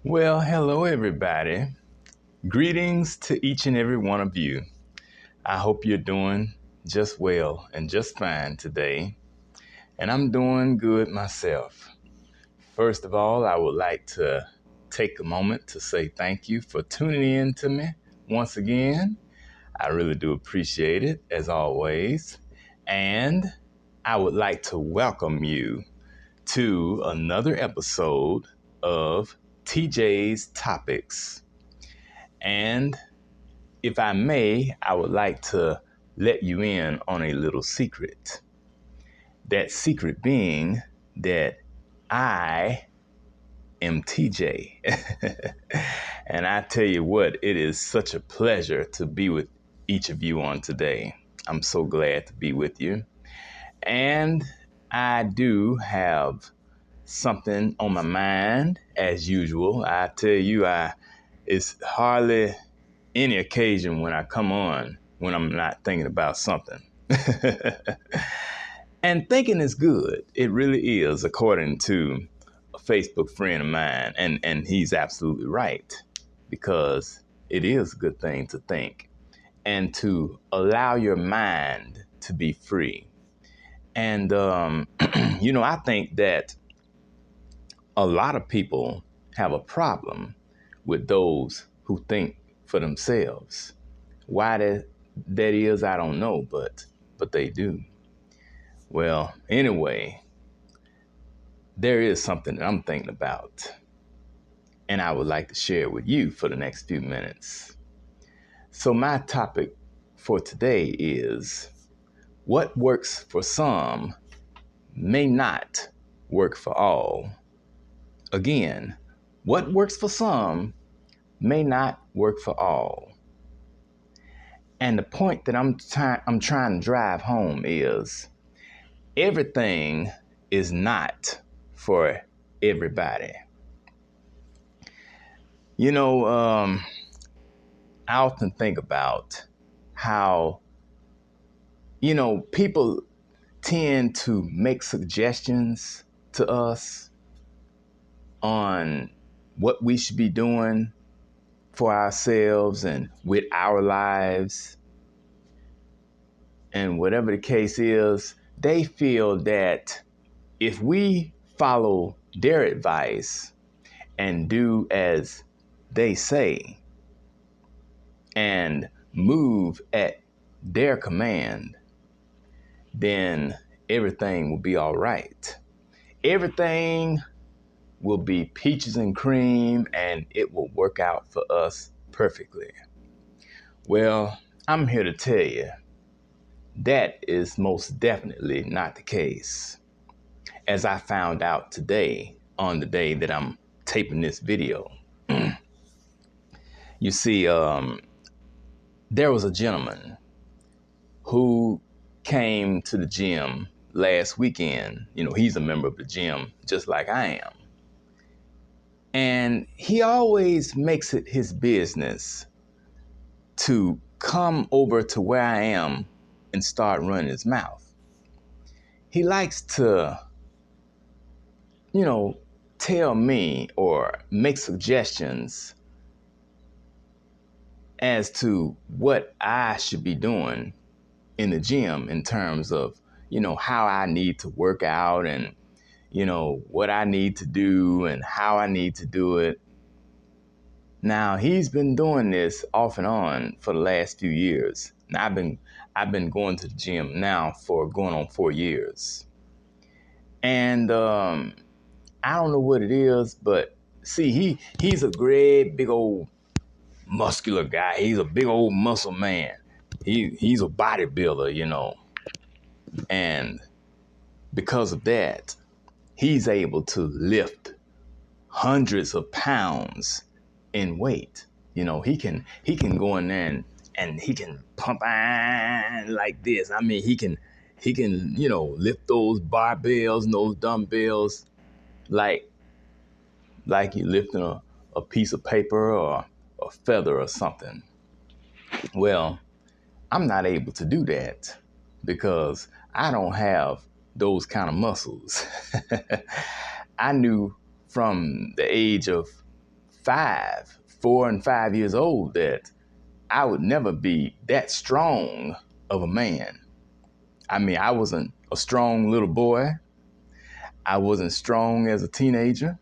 Well, hello, everybody. Greetings to each and every one of you. I hope you're doing just well and just fine today. And I'm doing good myself. First of all, I would like to take a moment to say thank you for tuning in to me once again. I really do appreciate it, as always. And I would like to welcome you to another episode of TJ's Topics. And if I may, I would like to let you in on a little secret. That secret being that I am TJ. And I tell you what, it is such a pleasure to be with each of you on today. I'm so glad to be with you. And I do have something on my mind as usual. I tell you, it's hardly any occasion when I come on when I'm not thinking about something. And thinking is good. It really is, according to a Facebook friend of mine. And he's absolutely right, because it is a good thing to think and to allow your mind to be free. And, I think that a lot of people have a problem with those who think for themselves. Why that is, I don't know, but they do. Well, anyway, there is something that I'm thinking about, and I would like to share with you for the next few minutes. So my topic for today is what works for some may not work for all. Again, what works for some may not work for all. And the point that I'm trying to drive home is everything is not for everybody. You know, I often think about how, people tend to make suggestions to us on what we should be doing for ourselves and with our lives. And whatever the case is, they feel that if we follow their advice and do as they say and move at their command, then everything will be all right. Everything will be peaches and cream and it will work out for us perfectly. Well, I'm here to tell you that is most definitely not the case. As I found out today, on the day that I'm taping this video, you see, there was a gentleman who came to the gym last weekend. He's a member of the gym just like I am. And he always makes it his business to come over to where I am and start running his mouth. He likes to, you know, tell me or make suggestions as to what I should be doing in the gym in terms of, how I need to work out and, what I need to do and how I need to do it. Now, he's been doing this off and on for the last few years. Now, I've been going to the gym now for going on 4 years. And I don't know what it is, but see, he's a great big old muscular guy. He's a big old muscle man. He's a bodybuilder. And because of that, he's able to lift hundreds of pounds in weight. He can go in there and he can pump iron like this. I mean, he can lift those barbells and those dumbbells like you lifting a piece of paper or a feather or something. Well, I'm not able to do that because I don't have those kind of muscles. I knew from the age of 4 and 5 years old that I would never be that strong of a man. I mean, I wasn't a strong little boy. I wasn't strong as a teenager.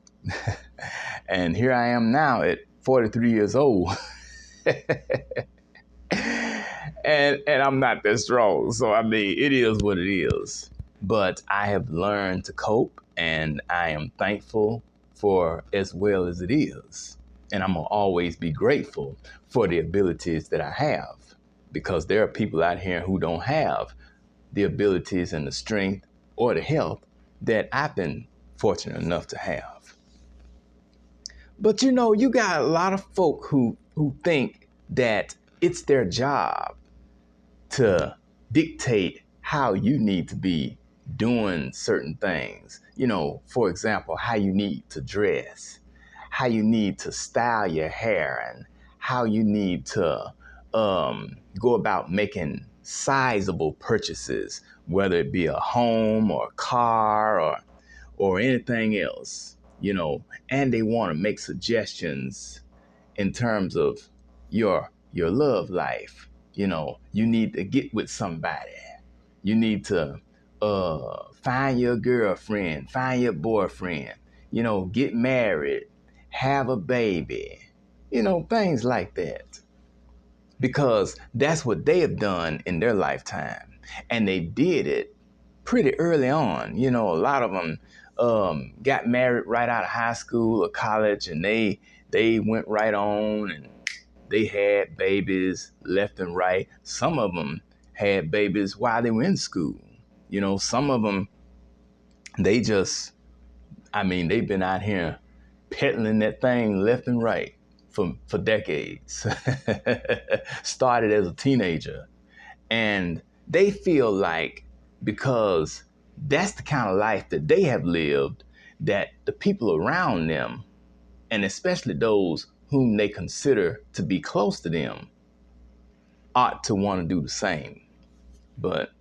And here I am now at 43 years old. and I'm not that strong. So, I mean, it is what it is. But I have learned to cope, and I am thankful for as well as it is. And I'm going to always be grateful for the abilities that I have, because there are people out here who don't have the abilities and the strength or the health that I've been fortunate enough to have. But you know, you got a lot of folk who think that it's their job to dictate how you need to be doing certain things. You know, for example, how you need to dress, how you need to style your hair, and how you need to go about making sizable purchases, whether it be a home or a car or anything else, you know, and they want to make suggestions in terms of your love life. You know, you need to get with somebody. You need to find your girlfriend, find your boyfriend, you know, get married, have a baby, you know, things like that. Because that's what they have done in their lifetime. And they did it pretty early on. You know, a lot of them got married right out of high school or college, and they went right on and they had babies left and right. Some of them had babies while they were in school. You know, some of them, they just, I mean, they've been out here peddling that thing left and right for decades. Started as a teenager. And they feel like because that's the kind of life that they have lived, that the people around them, and especially those whom they consider to be close to them, ought to want to do the same. But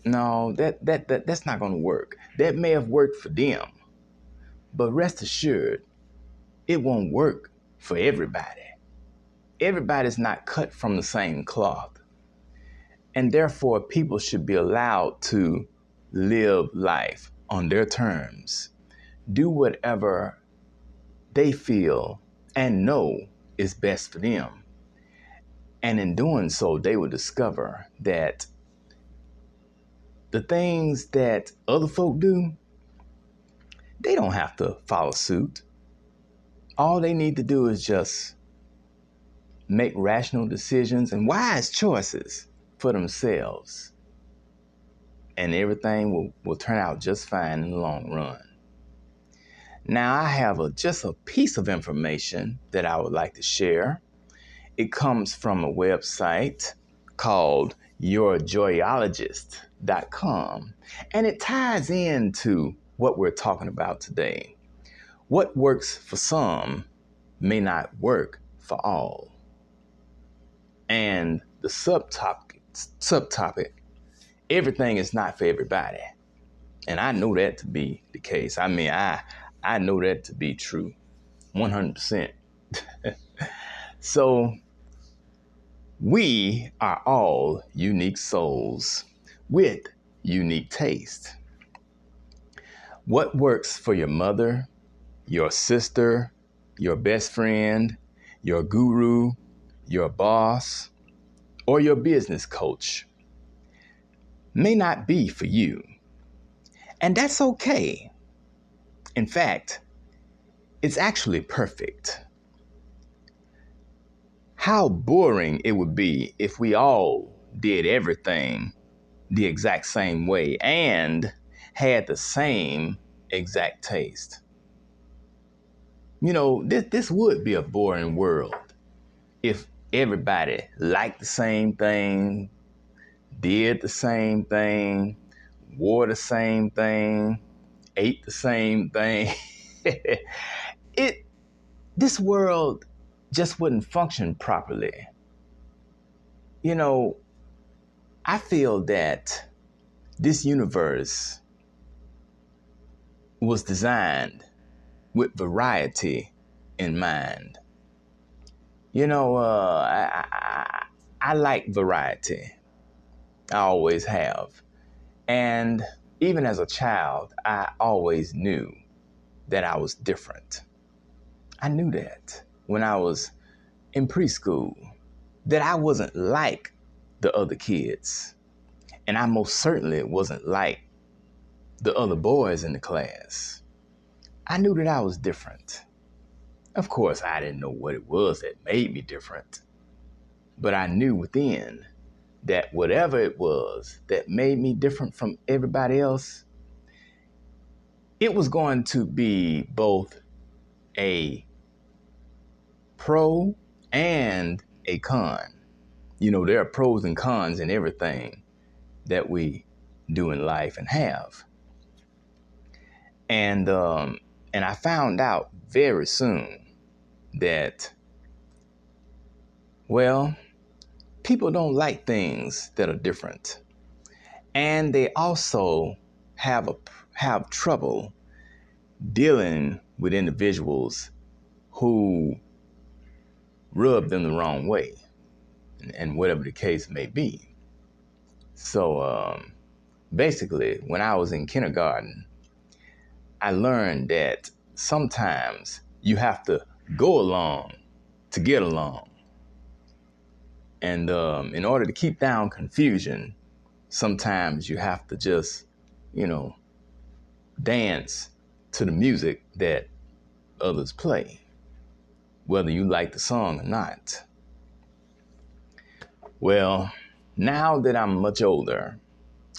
no, that's not going to work. That may have worked for them, but rest assured, it won't work for everybody. Everybody's not cut from the same cloth. And therefore, people should be allowed to live life on their terms, do whatever they feel and know is best for them. And in doing so, they will discover that the things that other folk do, they don't have to follow suit. All they need to do is just make rational decisions and wise choices for themselves. And everything will turn out just fine in the long run. Now, I have just a piece of information that I would like to share. It comes from a website called yourjoyologist.com, and it ties into what we're talking about today. What works for some may not work for all. And the subtopic, everything is not for everybody. And I know that to be the case. I mean, I know that to be true, 100%. So we are all unique souls with unique taste. What works for your mother, your sister, your best friend, your guru, your boss, or your business coach may not be for you. And that's okay. In fact, it's actually perfect. How boring it would be if we all did everything the exact same way and had the same exact taste. You know, this would be a boring world if everybody liked the same thing, did the same thing, wore the same thing, ate the same thing. This world just wouldn't function properly. You know, I feel that this universe was designed with variety in mind. I like variety. I always have. And even as a child, I always knew that I was different. I knew that when I was in preschool, that I wasn't like the other kids. And I most certainly wasn't like the other boys in the class. I knew that I was different. Of course, I didn't know what it was that made me different, but I knew within that whatever it was that made me different from everybody else, it was going to be both a pro and a con. There are pros and cons in everything that we do in life and have. And I found out very soon that, well, people don't like things that are different. And they also have trouble dealing with individuals who rub them the wrong way, and whatever the case may be. So basically, when I was in kindergarten, I learned that sometimes you have to go along to get along. And in order to keep down confusion, sometimes you have to just, dance to the music that others play, whether you like the song or not. Well, now that I'm much older,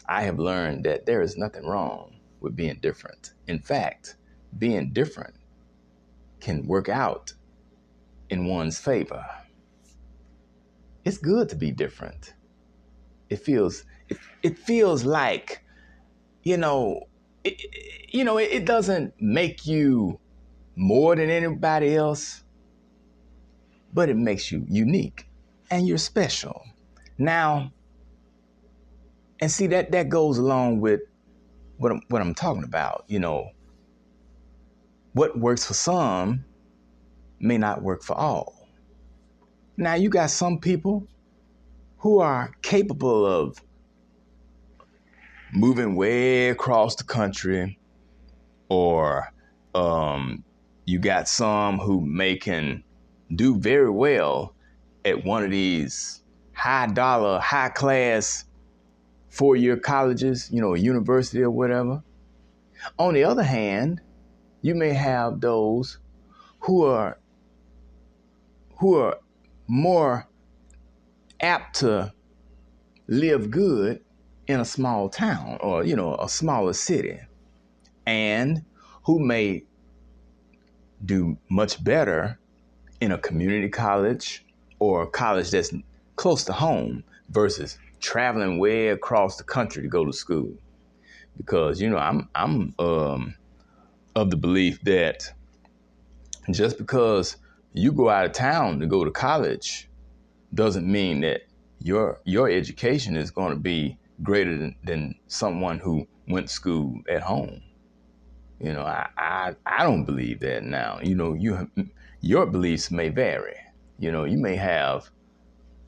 I have learned that there is nothing wrong with being different. In fact, being different can work out in one's favor. It's good to be different. It feels like, it doesn't make you more than anybody else, but it makes you unique and you're special. Now, and see that goes along with what I'm talking about. What works for some may not work for all. Now, you got some people who are capable of moving way across the country, or you got some who can do very well at one of these high dollar, high class 4-year colleges, a university or whatever. On the other hand, you may have those who are more apt to live good in a small town, or a smaller city, and who may do much better in a community college or a college that's close to home versus traveling way across the country to go to school. Because I'm of the belief that just because you go out of town to go to college doesn't mean that your education is going to be greater than someone who went to school at home. I don't believe that now. Your beliefs may vary. You may have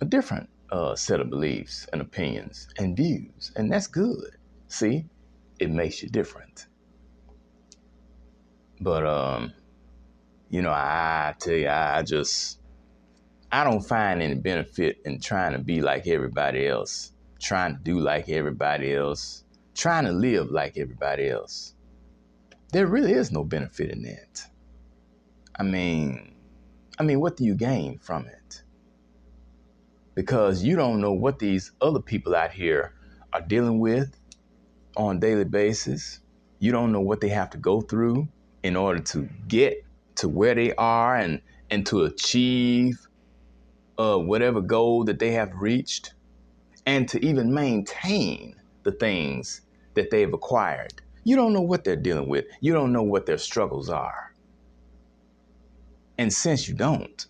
a different set of beliefs and opinions and views, and that's good. See, it makes you different. But I tell you, I don't find any benefit in trying to be like everybody else, trying to do like everybody else, trying to live like everybody else. There really is no benefit in that. I mean, what do you gain from it? Because you don't know what these other people out here are dealing with on a daily basis. You don't know what they have to go through in order to get to where they are and to achieve whatever goal that they have reached, and to even maintain the things that they've acquired. You don't know what they're dealing with. You don't know what their struggles are. And since you don't,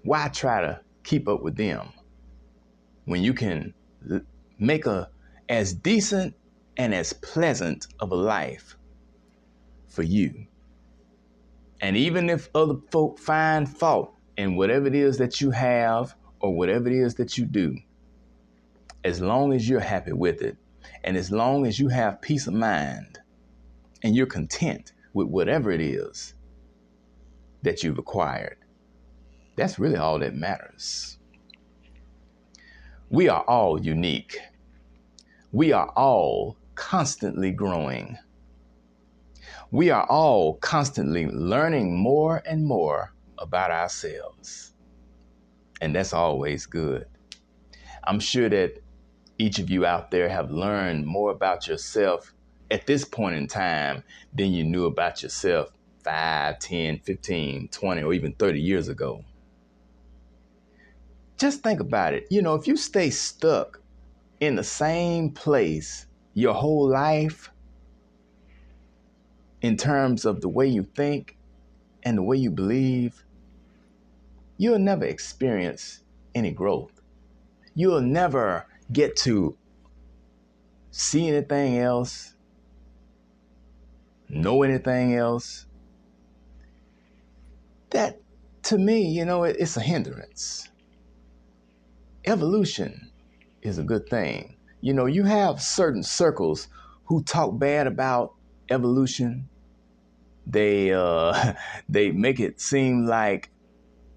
why try to keep up with them when you can make as decent and as pleasant of a life for you? And even if other folk find fault in whatever it is that you have or whatever it is that you do, as long as you're happy with it, and as long as you have peace of mind and you're content with whatever it is that you've acquired, that's really all that matters. We are all unique. We are all constantly growing. We are all constantly learning more and more about ourselves. And that's always good. I'm sure that each of you out there have learned more about yourself at this point in time than you knew about yourself 5, 10, 15, 20, or even 30 years ago. Just think about it. You know, if you stay stuck in the same place your whole life in terms of the way you think and the way you believe, you'll never experience any growth. You'll never get to see anything else, know anything else. That, to me, you know, it's a hindrance. Evolution is a good thing. You know, you have certain circles who talk bad about evolution. They they make it seem like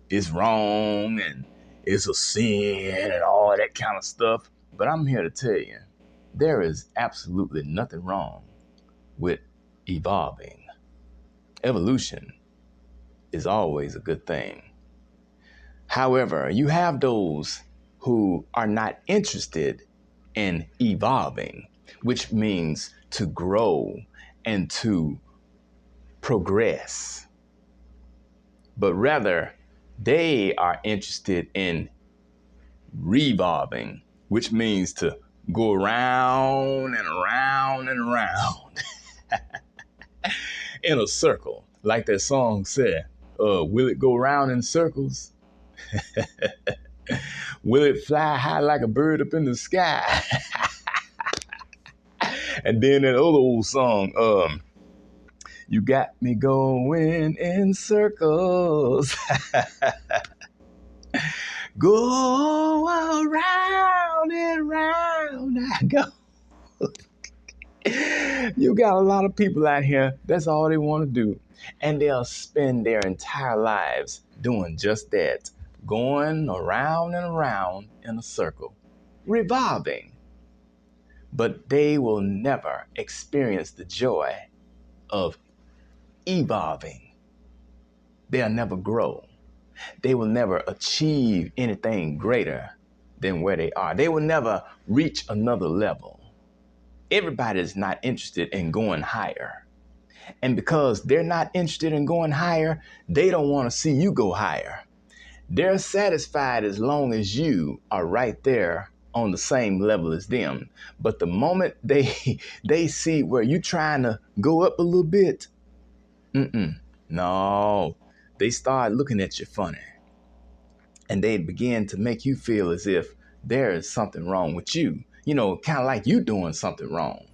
it's wrong and it's a sin and all that kind of stuff. But I'm here to tell you, there is absolutely nothing wrong with evolving. Evolution is always a good thing. However, you have those who are not interested in evolving, which means to grow and to progress, but rather they are interested in revolving, which means to go around and around and around in a circle. Like that song said, will it go round in circles? Will it fly high like a bird up in the sky? And then that other old song, you got me going in circles. Go around and round I go. You got a lot of people out here, that's all they want to do. And they'll spend their entire lives doing just that, going around and around in a circle, revolving. But they will never experience the joy of evolving. They'll never grow. They will never achieve anything greater than where they are. They will never reach another level. Everybody is not interested in going higher. And because they're not interested in going higher, they don't want to see you go higher. They're satisfied as long as you are right there on the same level as them. But the moment they see where you're trying to go up a little bit, no, they start looking at you funny. And they begin to make you feel as if there is something wrong with you. You know, kind of like you doing something wrong.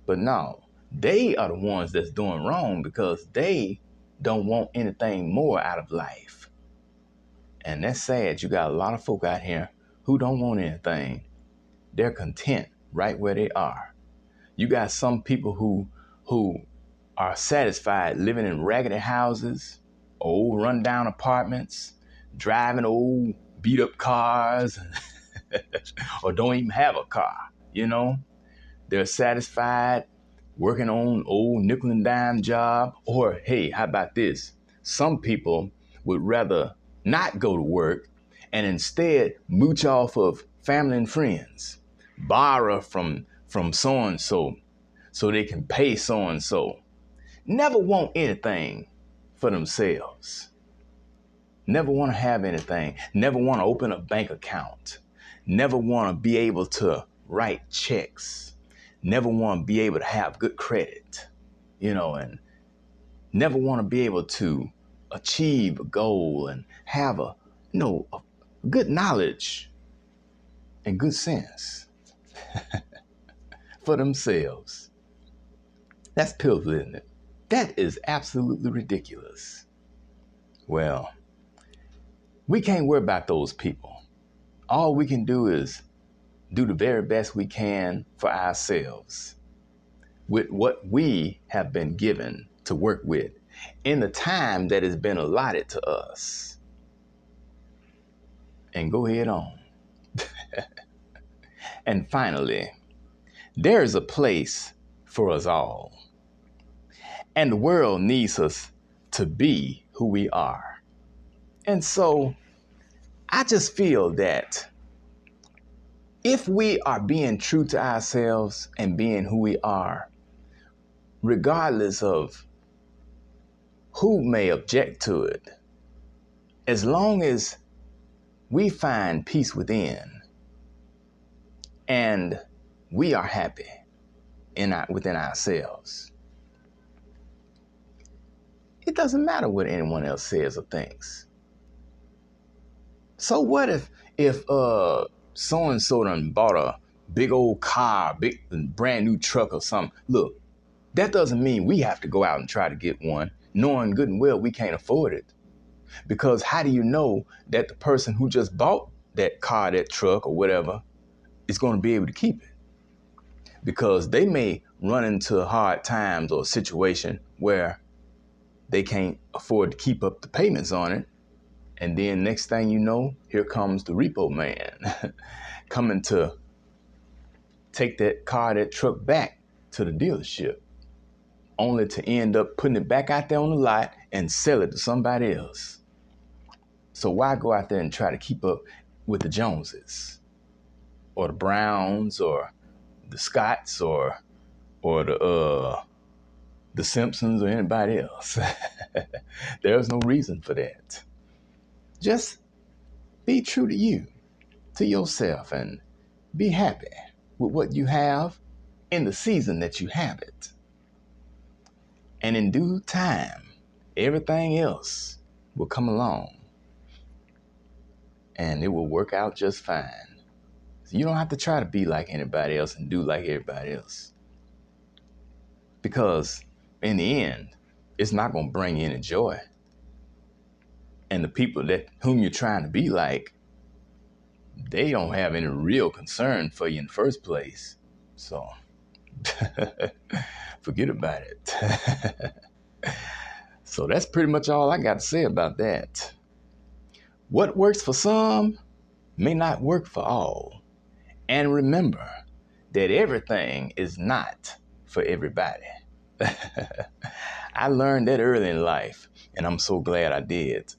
But no, they are the ones that's doing wrong because they don't want anything more out of life. And that's sad. You got a lot of folk out here who don't want anything. They're content right where they are. You got some people who are satisfied living in raggedy houses, old rundown apartments, driving old beat up cars, or don't even have a car, you know? They're satisfied working on old nickel and dime job, or hey, how about this? Some people would rather not go to work and instead mooch off of family and friends, borrow from so-and-so so they can pay so-and-so. Never want anything for themselves. Never want to have anything. Never want to open a bank account. Never want to be able to write checks. Never want to be able to have good credit, you know, and never want to be able to achieve a goal and have a good knowledge and good sense for themselves. That's pitiful, isn't it? That is absolutely ridiculous. Well, we can't worry about those people. All we can do is do the very best we can for ourselves with what we have been given to work with in the time that has been allotted to us. And go ahead on. And finally, there is a place for us all. And the world needs us to be who we are. And so I just feel that if we are being true to ourselves and being who we are, regardless of who may object to it, as long as we find peace within and we are happy within ourselves, it doesn't matter what anyone else says or thinks. So what if so and so done bought a big old car, big brand new truck or something? Look, that doesn't mean we have to go out and try to get one, knowing good and well we can't afford it. Because how do you know that the person who just bought that car, that truck or whatever is going to be able to keep it? Because they may run into hard times or a situation where they can't afford to keep up the payments on it. And then next thing you know, here comes the repo man coming to take that car, that truck back to the dealership, only to end up putting it back out there on the lot and sell it to somebody else. So why go out there and try to keep up with the Joneses or the Browns or the Scotts or the Simpsons or anybody else? There's no reason for that. Just be true to you, to yourself, and be happy with what you have in the season that you have it. And in due time, everything else will come along and it will work out just fine. So you don't have to try to be like anybody else and do like everybody else. Because in the end, it's not going to bring you any joy. And the people whom you're trying to be like, they don't have any real concern for you in the first place. So forget about it. So that's pretty much all I got to say about that. What works for some may not work for all. And remember that everything is not for everybody. I learned that early in life, and I'm so glad I did.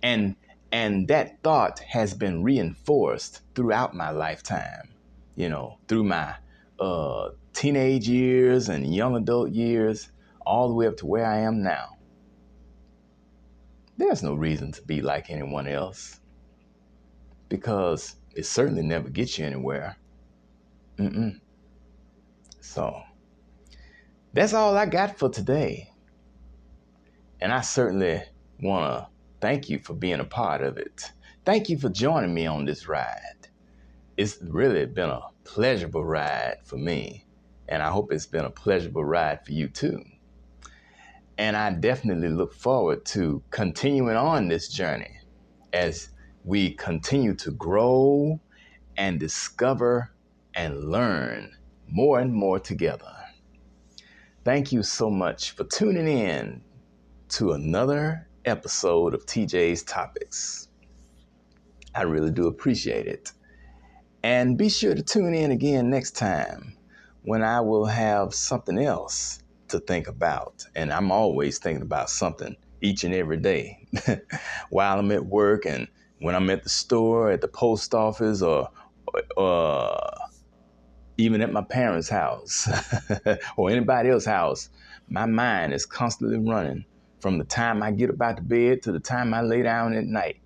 And that thought has been reinforced throughout my lifetime, through my teenage years and young adult years, all the way up to where I am now. There's no reason to be like anyone else, because it certainly never gets you anywhere. So that's all I got for today. And I certainly want to thank you for being a part of it. Thank you for joining me on this ride. It's really been a pleasurable ride for me, and I hope it's been a pleasurable ride for you too. And I definitely look forward to continuing on this journey as we continue to grow and discover and learn more and more together. Thank you so much for tuning in to another episode of TJ's Topics. I really do appreciate it. And be sure to tune in again next time when I will have something else to think about. And I'm always thinking about something each and every day while I'm at work and when I'm at the store, at the post office, or even at my parents' house or anybody else's house. My mind is constantly running from the time I get up out of bed to the time I lay down at night.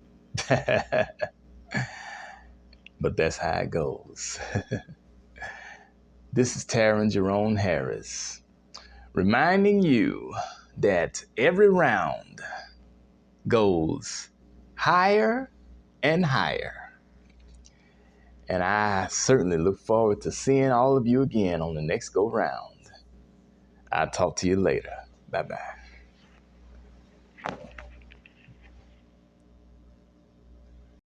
But that's how it goes. This is Taryn Jerome Harris, reminding you that every round goes higher and higher. And I certainly look forward to seeing all of you again on the next go round. I'll talk to you later. Bye-bye.